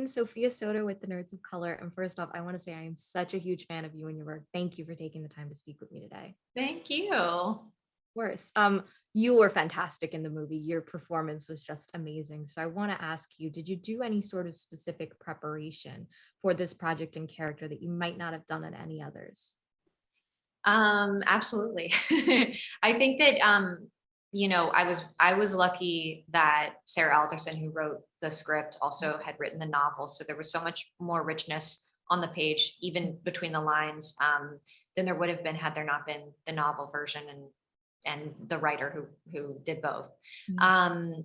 Sophia Soto with the Nerds of Color. And first off, I want to say I am such a huge fan of you and your work. Thank you for taking the time to speak with me today. Thank you. Of course. You were fantastic in the movie. Your performance was just amazing. So I want to ask you, did you do any sort of specific preparation for this project and character that you might not have done in any others? Absolutely. I think that I was lucky that Sarah Alderson, who wrote the script, also had written the novel. So there was so much more richness on the page, even between the lines, than there would have been had there not been the novel version and the writer who did both.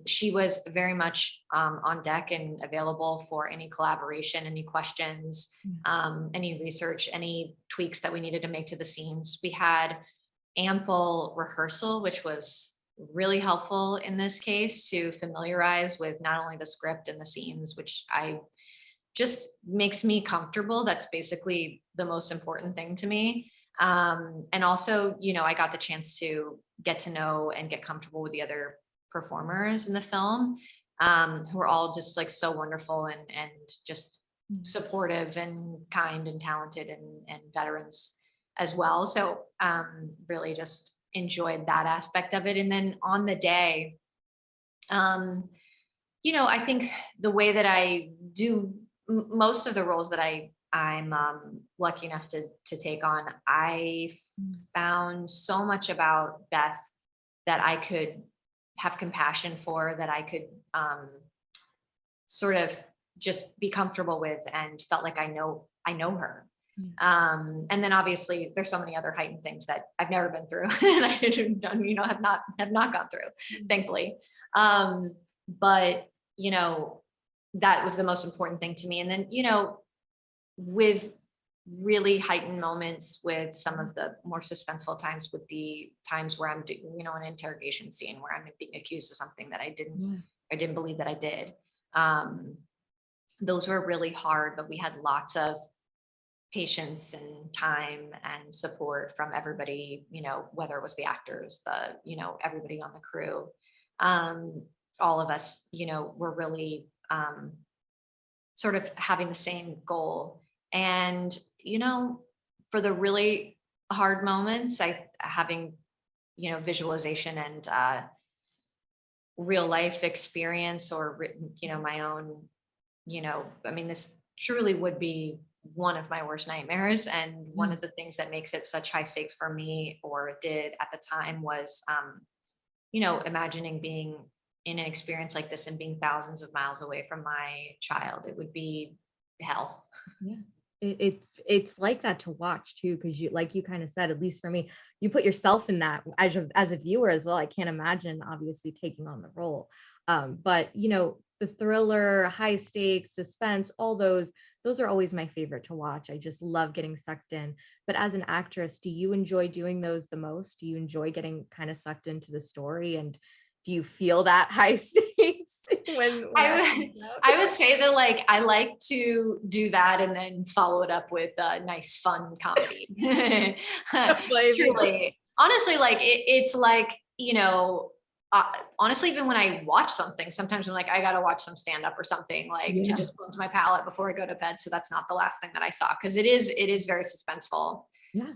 She was very much on deck and available for any collaboration, any questions, any research, any tweaks that we needed to make to the scenes. We had ample rehearsal, which was really helpful in this case to familiarize with not only the script and the scenes, which I just makes me comfortable. That's basically the most important thing to me. And also, I got the chance to get to know and get comfortable with the other performers in the film, who are all just like so wonderful and just supportive and kind and talented and veterans as well. So really just enjoyed that aspect of it. And then on the day, I think the way that I do most of the roles that I'm lucky enough to take on, I found so much about Beth that I could have compassion for, that I could sort of just be comfortable with, and felt like I know her. And then obviously there's so many other heightened things that I've never been through and I didn't, have not gone through, thankfully. But that was the most important thing to me. And then, with really heightened moments, with some of the more suspenseful times, with the times where I'm doing, an interrogation scene where I'm being accused of something that I didn't believe that I did. Those were really hard, but we had lots of patience and time and support from everybody, whether it was the actors, everybody on the crew. All of us, were really sort of having the same goal. And, for the really hard moments, having, visualization and real life experience, or, my own, this truly would be one of my worst nightmares. And one of the things that makes it such high stakes for me, or did at the time, was, imagining being in an experience like this and being thousands of miles away from my child. It would be hell. Yeah. It's like that to watch too, because you, like you kind of said, at least for me, you put yourself in that as a viewer as well. I can't imagine obviously taking on the role. But the thriller, high stakes, suspense, all those are always my favorite to watch. I just love getting sucked in. But as an actress, do you enjoy doing those the most? Do you enjoy getting kind of sucked into the story? And do you feel that high stakes when I would say that, like, I like to do that and then follow it up with a nice, fun comedy. Truly. Honestly, like it's like, honestly, even when I watch something, sometimes I'm like, I gotta watch some stand-up or something, like to just cleanse my palate before I go to bed. So that's not the last thing that I saw, because it is very suspenseful. Yeah.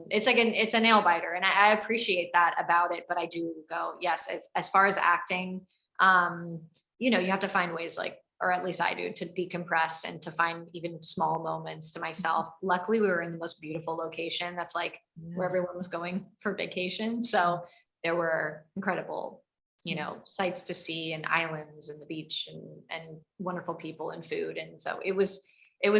It's like it's a nail biter, and I appreciate that about it. But I do go, yes, as far as acting, you have to find ways, like, or at least I do, to decompress and to find even small moments to myself. Luckily, we were in the most beautiful location. That's like where everyone was going for vacation. So there were incredible, sights to see, and islands, and the beach, and wonderful people and food. And so it was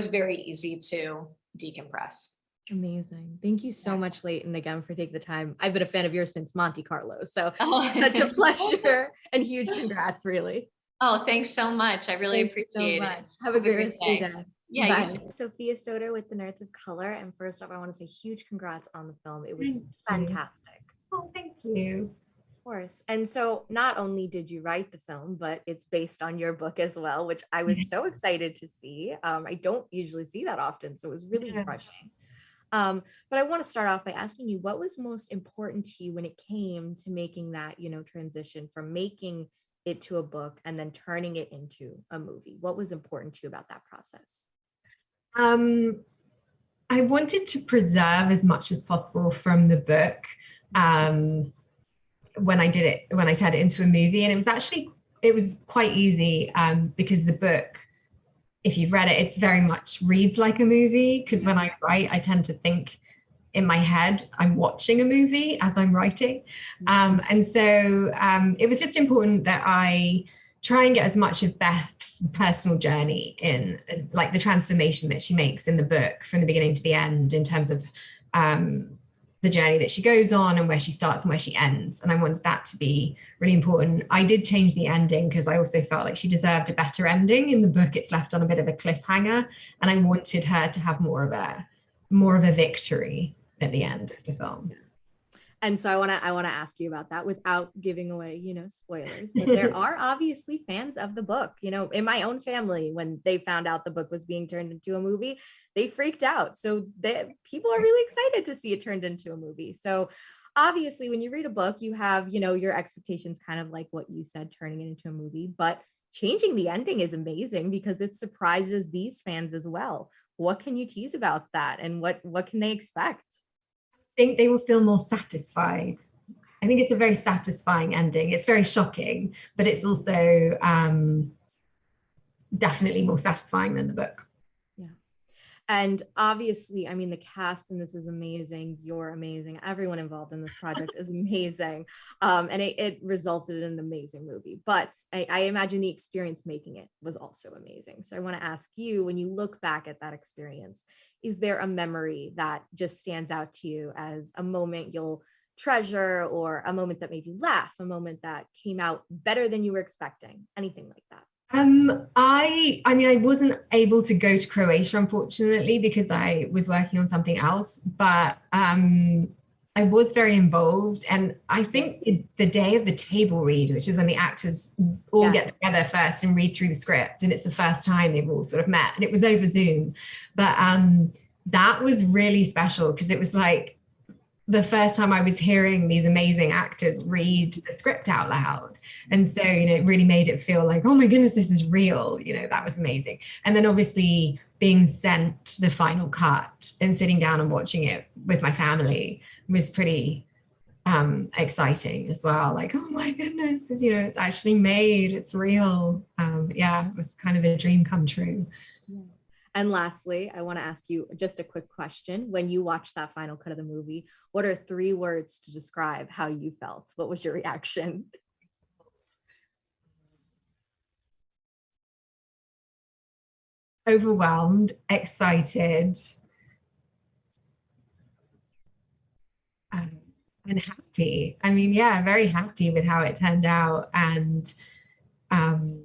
very easy to decompress. Amazing. Thank you so much, Leighton, again, for taking the time. I've been a fan of yours since Monte Carlo. So such a pleasure, and huge congrats, really. Oh, thanks so much. I really appreciate it. Have a great rest of your day. Yeah. Sophia Soto with the Nerds of Color. And first off, I want to say huge congrats on the film. It was fantastic. Oh, thank you. Of course. And so not only did you write the film, but it's based on your book as well, which I was so excited to see. I don't usually see that often, so it was really refreshing. But I want to start off by asking you, what was most important to you when it came to making that, transition from making it to a book and then turning it into a movie? What was important to you about that process? I wanted to preserve as much as possible from the book when I turned it into a movie. And it was quite easy because the book, if you've read it, it's very much reads like a movie. Because when I write, I tend to think in my head, I'm watching a movie as I'm writing. And so it was just important that I try and get as much of Beth's personal journey in, like the transformation that she makes in the book from the beginning to the end, in terms of the journey that she goes on and where she starts and where she ends. And I wanted that to be really important. I did change the ending because I also felt like she deserved a better ending. In the book, it's left on a bit of a cliffhanger, and I wanted her to have more of a victory at the end of the film. And so I want to ask you about that without giving away, spoilers, but there are obviously fans of the book. In my own family, when they found out the book was being turned into a movie, they freaked out. So people are really excited to see it turned into a movie. So obviously when you read a book, you have, your expectations, kind of like what you said, turning it into a movie, but changing the ending is amazing because it surprises these fans as well. What can you tease about that, and what can they expect? Think they will feel more satisfied. I think it's a very satisfying ending. It's very shocking, but it's also definitely more satisfying than the book. Yeah. And obviously, the cast in this is amazing. You're amazing. Everyone involved in this project is amazing. And it resulted in an amazing movie. But I imagine the experience making it was also amazing. So I want to ask you, when you look back at that experience, is there a memory that just stands out to you as a moment you'll treasure, or a moment that made you laugh, a moment that came out better than you were expecting, anything like that? I wasn't able to go to Croatia, unfortunately, because I was working on something else, but I was very involved. And I think the day of the table read, which is when the actors all get together first and read through the script, and it's the first time they've all sort of met, and it was over Zoom. But that was really special because it was like the first time I was hearing these amazing actors read the script out loud. And so, it really made it feel like, oh my goodness, this is real. That was amazing. And then obviously being sent the final cut and sitting down and watching it with my family was pretty exciting as well. Like, oh my goodness, it's actually made, it's real. It was kind of a dream come true. Yeah. And lastly, I want to ask you just a quick question. When you watched that final cut of the movie, what are 3 words to describe how you felt? What was your reaction? Overwhelmed, excited, and happy. Very happy with how it turned out. And I'm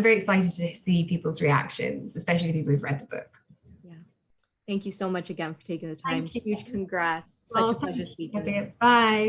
very excited to see people's reactions, especially people who've read the book. Yeah. Thank you so much again for taking the time. Huge congrats. Such a pleasure speaking with you. Bye.